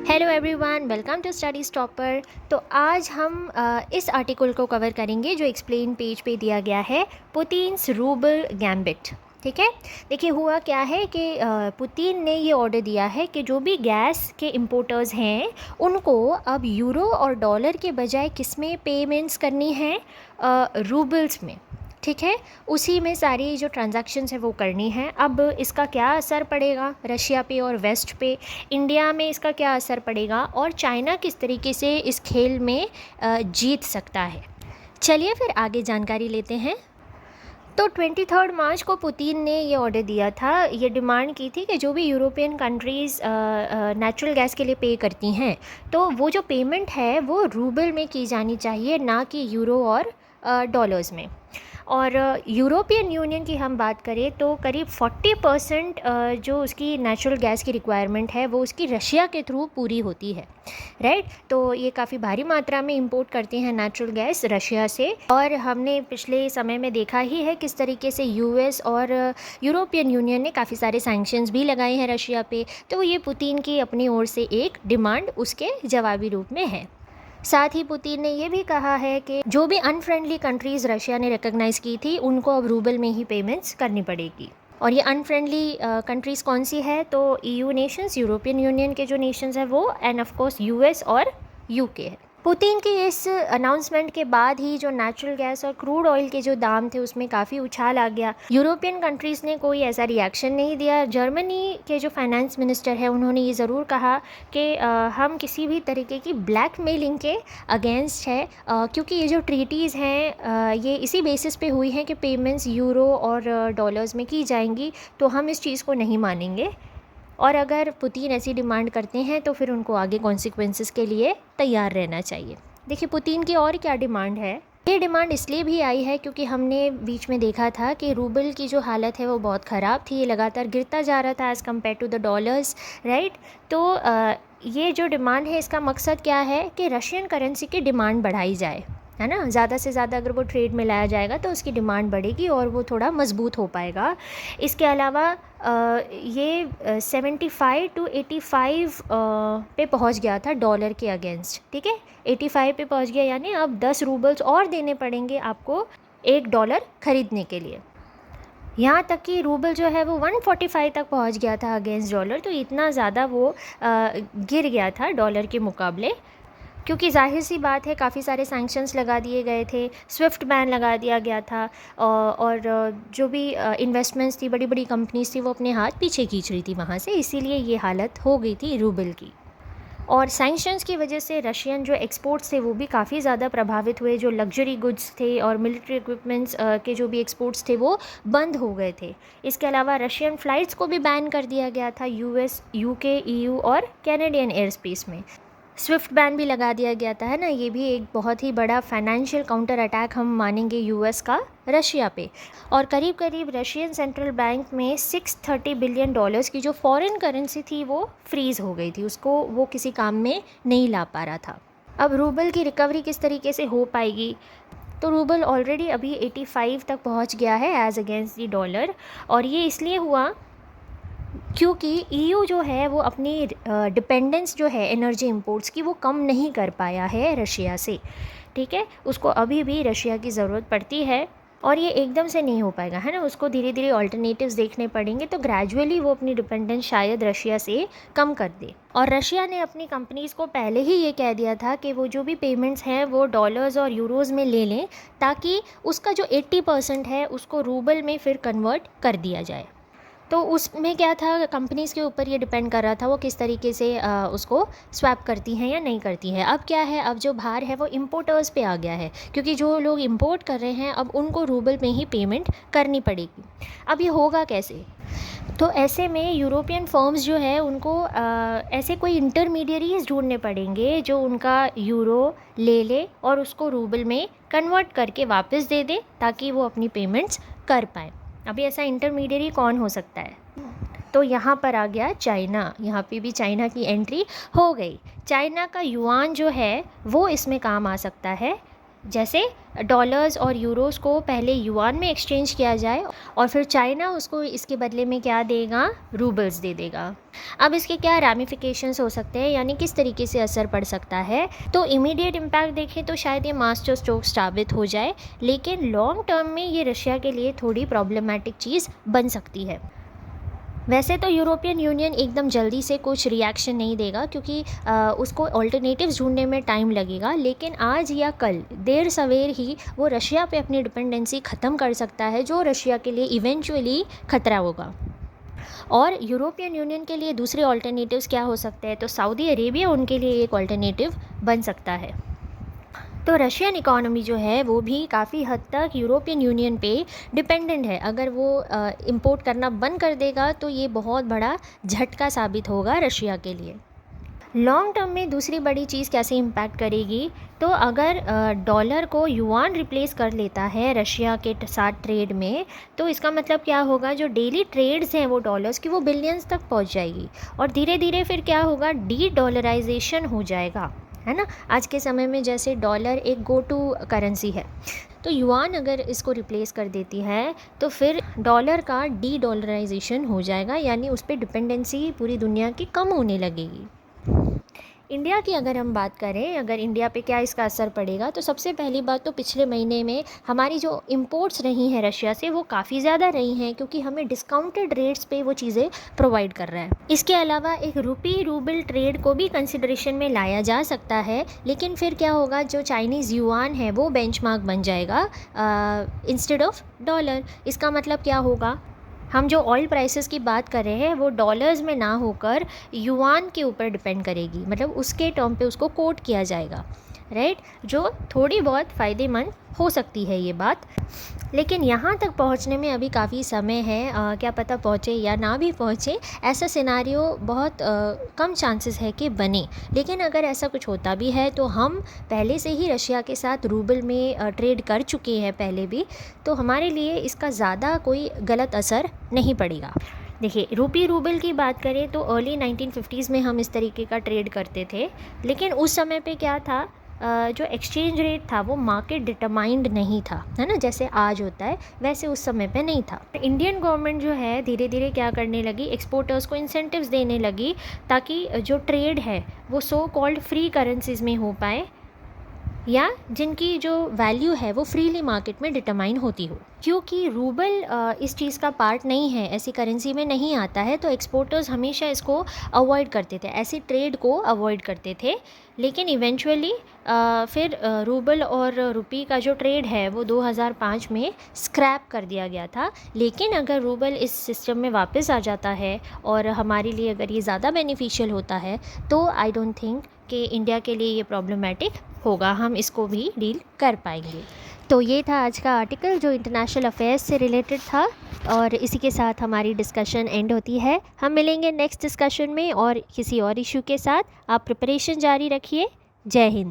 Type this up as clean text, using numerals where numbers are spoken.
Hello everyone, welcome to Study Stopper. तो आज हम इस आर्टिकल को कवर करेंगे जो एक्सप्लेन पेज पे दिया गया है, पुतिन्स रूबल गैम्बिट। ठीक है, देखिए हुआ क्या है कि पुतिन ने ये ऑर्डर दिया है कि जो भी गैस के इंपोर्टर्स हैं उनको अब यूरो और डॉलर के बजाय किस में पेमेंट्स करनी है, रूबल्स में। ठीक है, उसी में सारी जो ट्रांजैक्शंस है वो करनी है। अब इसका क्या असर पड़ेगा रशिया पे और वेस्ट पे, इंडिया में इसका क्या असर पड़ेगा और चाइना किस तरीके से इस खेल में जीत सकता है। चलिए फिर आगे जानकारी लेते हैं। तो 23 मार्च को पुतिन ने ये ऑर्डर दिया था, ये डिमांड की थी कि जो भी यूरोपियन कंट्रीज़ नेचुरल गैस के लिए पे करती हैं तो वो जो पेमेंट है वो रूबल में की जानी चाहिए, ना कि यूरो और डॉलर्स में। और यूरोपियन यूनियन की हम बात करें तो करीब 40% जो उसकी नेचुरल गैस की रिक्वायरमेंट है वो उसकी रशिया के थ्रू पूरी होती है, राइट। तो ये काफ़ी भारी मात्रा में इंपोर्ट करते हैं नेचुरल गैस रशिया से। और हमने पिछले समय में देखा ही है किस तरीके से यूएस और यूरोपियन यूनियन ने काफ़ी सारे सैंक्शंस भी लगाए हैं रशिया पे। तो ये पुतिन की अपनी ओर से एक डिमांड उसके जवाबी रूप में है। साथ ही पुतिन ने ये भी कहा है कि जो भी अनफ्रेंडली कंट्रीज़ रशिया ने रिकॉग्नाइज़ की थी उनको अब रूबल में ही पेमेंट्स करनी पड़ेगी। और ये अनफ्रेंडली कंट्रीज़ कौन सी है, तो ईयू नेशंस, यूरोपियन यूनियन के जो नेशंस है वो, एंड ऑफ कोर्स यूएस और यूके है। पुतिन की इस अनाउंसमेंट के बाद ही जो नेचुरल गैस और क्रूड ऑयल के जो दाम थे उसमें काफ़ी उछाल आ गया। यूरोपियन कंट्रीज़ ने कोई ऐसा रिएक्शन नहीं दिया। जर्मनी के जो फाइनेंस मिनिस्टर है उन्होंने ये ज़रूर कहा कि हम किसी भी तरीके की ब्लैकमेलिंग के अगेंस्ट है, क्योंकि ये जो ट्रीटीज़ हैं ये इसी बेसिस पे हुई हैं कि पेमेंट्स यूरो और डॉलर्स में की जाएंगी, तो हम इस चीज़ को नहीं मानेंगे। और अगर पुतिन ऐसी डिमांड करते हैं तो फिर उनको आगे कॉन्सिक्वेंसेस के लिए तैयार रहना चाहिए। देखिए पुतिन की और क्या डिमांड है। ये डिमांड इसलिए भी आई है क्योंकि हमने बीच में देखा था कि रूबल की जो हालत है वो बहुत ख़राब थी, ये लगातार गिरता जा रहा था as compare to the dollars, right. तो ये जो डिमांड है इसका मकसद क्या है कि रशियन करेंसी की डिमांड बढ़ाई जाए, है ना। ज़्यादा से ज़्यादा अगर वो ट्रेड में लाया जाएगा तो उसकी डिमांड बढ़ेगी और वो थोड़ा मजबूत हो पाएगा। इसके अलावा ये 75 to 85 पे पहुंच गया था डॉलर के अगेंस्ट, ठीक है। 85 पे पहुंच गया, यानी अब 10 रूबल्स और देने पड़ेंगे आपको $1 ख़रीदने के लिए। यहाँ तक कि रूबल जो है वो 145 तक पहुँच गया था अगेंस्ट डॉलर। तो इतना ज़्यादा वो गिर गया था डॉलर के मुकाबले, क्योंकि जाहिर सी बात है काफ़ी सारे सैंक्शंस लगा दिए गए थे, स्विफ्ट बैन लगा दिया गया था, और जो भी इन्वेस्टमेंट्स थी, बड़ी बड़ी कंपनीज थी, वो अपने हाथ पीछे खींच रही थी वहाँ से, इसीलिए ये हालत हो गई थी रूबल की। और सैंक्शंस की वजह से रशियन जो एक्सपोर्ट्स थे वो भी काफ़ी ज़्यादा प्रभावित हुए। जो लग्जरी गुड्स थे और मिलिट्री इक्विपमेंट्स के जो भी एक्सपोर्ट्स थे वो बंद हो गए थे। इसके अलावा रशियन फ़्लाइट्स को भी बैन कर दिया गया था यूएस, यूके, ईयू और कैनेडियन एयर स्पेस में। स्विफ्ट बैन भी लगा दिया गया था, है ना। ये भी एक बहुत ही बड़ा फाइनेंशियल काउंटर अटैक हम मानेंगे यूएस का रशिया पे। और करीब करीब रशियन सेंट्रल बैंक में $630 बिलियन की जो फॉरेन करेंसी थी वो फ्रीज़ हो गई थी, उसको वो किसी काम में नहीं ला पा रहा था। अब रूबल की रिकवरी किस तरीके से हो पाएगी, तो रूबल ऑलरेडी अभी 85 तक पहुंच गया है एज़ अगेंस्ट दी डॉलर। और ये इसलिए हुआ क्योंकि ईयू जो है वो अपनी डिपेंडेंस जो है एनर्जी इंपोर्ट्स की वो कम नहीं कर पाया है रशिया से, ठीक है। उसको अभी भी रशिया की ज़रूरत पड़ती है और ये एकदम से नहीं हो पाएगा, है ना। उसको धीरे धीरे ऑल्टरनेटिव्स देखने पड़ेंगे, तो ग्रेजुअली वो अपनी डिपेंडेंस शायद रशिया से कम कर दे। और रशिया ने अपनी कंपनीज़ को पहले ही ये कह दिया था कि वो जो भी पेमेंट्स हैं वो डॉलर्स और यूरोज़ में ले लें, ताकि उसका जो 80% है उसको रूबल में फिर कन्वर्ट कर दिया जाए। तो उसमें क्या था, कंपनीज़ के ऊपर ये डिपेंड कर रहा था वो किस तरीके से उसको स्वैप करती हैं या नहीं करती हैं। अब क्या है, अब जो भार है वो इम्पोर्टर्स पे आ गया है, क्योंकि जो लोग इंपोर्ट कर रहे हैं अब उनको रूबल में ही पेमेंट करनी पड़ेगी। अब ये होगा कैसे, तो ऐसे में यूरोपियन फर्म्स जो है उनको ऐसे कोई इंटरमीडियरीज ढूंढने पड़ेंगे जो उनका यूरो ले ले और उसको रूबल में कन्वर्ट करके वापस दे दे, ताकि वो अपनी पेमेंट्स कर पाएँ। अभी ऐसा इंटरमीडियरी कौन हो सकता है, तो यहाँ पर आ गया चाइना। यहाँ पे भी चाइना की एंट्री हो गई। चाइना का युआन जो है वो इसमें काम आ सकता है, जैसे डॉलर्स और यूरोस को पहले युआन में एक्सचेंज किया जाए और फिर चाइना उसको इसके बदले में क्या देगा, रूबल्स दे देगा। अब इसके क्या रैमिफिकेशंस हो सकते हैं, यानी किस तरीके से असर पड़ सकता है। तो इमीडिएट इम्पैक्ट देखें तो शायद ये मास्टर स्ट्रोक साबित हो जाए, लेकिन लॉन्ग टर्म में ये रशिया के लिए थोड़ी प्रॉब्लमेटिक चीज़ बन सकती है। वैसे तो यूरोपियन यूनियन एकदम जल्दी से कुछ रिएक्शन नहीं देगा, क्योंकि उसको ऑल्टरनेटिव्स ढूंढने में टाइम लगेगा, लेकिन आज या कल देर सवेर ही वो रशिया पे अपनी डिपेंडेंसी ख़त्म कर सकता है, जो रशिया के लिए इवेंचुअली खतरा होगा। और यूरोपियन यूनियन के लिए दूसरे ऑल्टरनेटिव्स क्या हो सकते हैं, तो सऊदी अरेबिया उनके लिए एक ऑल्टरनेटिव बन सकता है। तो रशियन इकोनॉमी जो है वो भी काफ़ी हद तक यूरोपियन यूनियन पे डिपेंडेंट है। अगर वो इंपोर्ट करना बंद कर देगा तो ये बहुत बड़ा झटका साबित होगा रशिया के लिए। लॉन्ग टर्म में दूसरी बड़ी चीज़ कैसे इम्पैक्ट करेगी, तो अगर डॉलर को युआन रिप्लेस कर लेता है रशिया के साथ ट्रेड में, तो इसका मतलब क्या होगा, जो डेली ट्रेड्स हैं वो डॉलर्स की वो बिलियंस तक पहुंच जाएगी, और धीरे धीरे फिर क्या होगा, डी डॉलराइजेशन हो जाएगा, है ना। आज के समय में जैसे डॉलर एक गो टू करेंसी है, तो युआन अगर इसको रिप्लेस कर देती है तो फिर डॉलर का डी डॉलराइजेशन हो जाएगा, यानी उस पर डिपेंडेंसी पूरी दुनिया की कम होने लगेगी। इंडिया की अगर हम बात करें, अगर इंडिया पे क्या इसका असर पड़ेगा, तो सबसे पहली बात तो पिछले महीने में हमारी जो इंपोर्ट्स रही हैं रशिया से वो काफ़ी ज़्यादा रही हैं, क्योंकि हमें डिस्काउंटेड रेट्स पे वो चीज़ें प्रोवाइड कर रहा है। इसके अलावा एक रूपी रूबल ट्रेड को भी कंसिडरेशन में लाया जा सकता है, लेकिन फिर क्या होगा, जो चाइनीज़ युआन है वो बेंचमार्क बन जाएगा इंस्टेड ऑफ डॉलर। इसका मतलब क्या होगा, हम जो ऑयल प्राइसेस की बात कर रहे हैं वो डॉलर्स में ना होकर युआन के ऊपर डिपेंड करेगी, मतलब उसके टर्म पे उसको कोट किया जाएगा, राइट, जो थोड़ी बहुत फ़ायदेमंद हो सकती है ये बात। लेकिन यहाँ तक पहुँचने में अभी काफ़ी समय है, क्या पता पहुँचे या ना भी पहुँचे, ऐसा सिनारियो बहुत कम चांसेस है कि बने। लेकिन अगर ऐसा कुछ होता भी है तो हम पहले से ही रशिया के साथ रूबल में ट्रेड कर चुके हैं पहले भी, तो हमारे लिए इसका ज़्यादा कोई गलत असर नहीं पड़ेगा। देखिए, रूपी रूबल की बात करें तो अर्ली 1950s में हम इस तरीके का ट्रेड करते थे, लेकिन उस समय पे क्या था, जो एक्सचेंज रेट था वो मार्केट डिटरमाइंड नहीं था, है ना, जैसे आज होता है वैसे उस समय पे नहीं था। इंडियन गवर्नमेंट जो है धीरे धीरे क्या करने लगी, एक्सपोर्टर्स को इंसेंटिव्स देने लगी, ताकि जो ट्रेड है वो सो कॉल्ड फ्री करेंसीज में हो पाए, या जिनकी जो वैल्यू है वो फ्रीली मार्केट में डिटरमाइन होती हो। क्योंकि रूबल इस चीज़ का पार्ट नहीं है, ऐसी करेंसी में नहीं आता है, तो एक्सपोर्टर्स हमेशा इसको अवॉइड करते थे, ऐसी ट्रेड को अवॉइड करते थे। लेकिन इवेंचुअली फिर रूबल और रुपी का जो ट्रेड है वो 2005 में स्क्रैप कर दिया गया था। लेकिन अगर रूबल इस सिस्टम में वापस आ जाता है और हमारे लिए अगर ये ज़्यादा बेनिफिशियल होता है, तो आई डोंट थिंक कि इंडिया के लिए ये प्रॉब्लमेटिक होगा, हम इसको भी डील कर पाएंगे। तो ये था आज का आर्टिकल जो इंटरनेशनल अफेयर्स से रिलेटेड था, और इसी के साथ हमारी डिस्कशन एंड होती है। हम मिलेंगे नेक्स्ट डिस्कशन में और किसी और इशू के साथ। आप प्रिपरेशन जारी रखिए। जय हिंद।